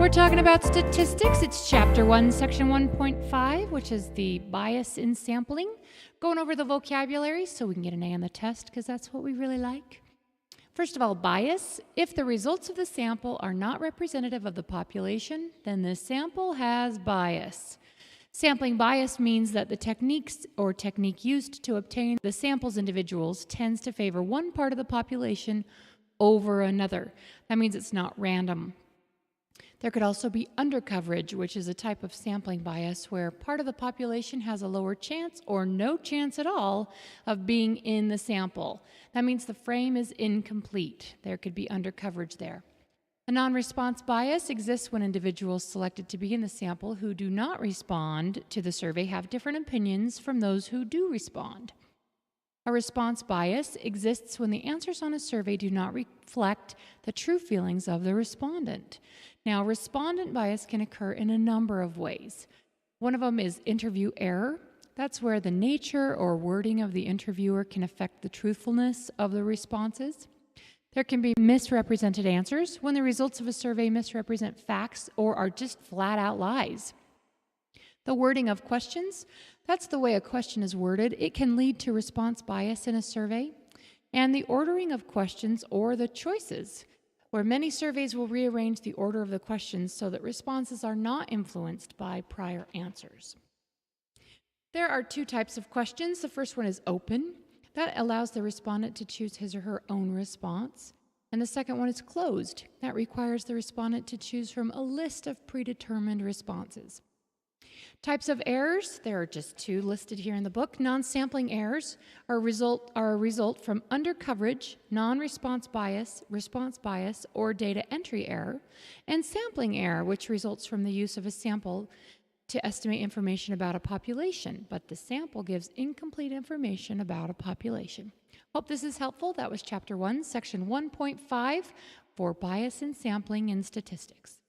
We're talking about statistics. It's Chapter 1, Section 1.5, which is the bias in sampling. Going over the vocabulary so we can get an A on the test, because that's what we really like. First of all, bias. If the results of the sample are not representative of the population, then the sample has bias. Sampling bias means that the technique used to obtain the sample's individuals tends to favor one part of the population over another. That means it's not random. There could also be undercoverage, which is a type of sampling bias where part of the population has a lower chance or no chance at all of being in the sample. That means the frame is incomplete. There could be undercoverage there. A non-response bias exists when individuals selected to be in the sample who do not respond to the survey have different opinions from those who do respond. A response bias exists when the answers on a survey do not reflect the true feelings of the respondent. Now, respondent bias can occur in a number of ways. One of them is interview error. That's where the nature or wording of the interviewer can affect the truthfulness of the responses. There can be misrepresented answers when the results of a survey misrepresent facts or are just flat out lies. The wording of questions, that's the way a question is worded. It can lead to response bias in a survey. And the ordering of questions or the choices, where many surveys will rearrange the order of the questions so that responses are not influenced by prior answers. There are two types of questions. The first one is open. That allows the respondent to choose his or her own response. And the second one is closed. That requires the respondent to choose from a list of predetermined responses. Types of errors, there are just two listed here in the book. Non-sampling errors are a result from undercoverage, non-response bias, response bias, or data entry error, and sampling error, which results from the use of a sample to estimate information about a population, but the sample gives incomplete information about a population. Hope this is helpful. That was Chapter 1, Section 1.5 for bias in sampling in statistics.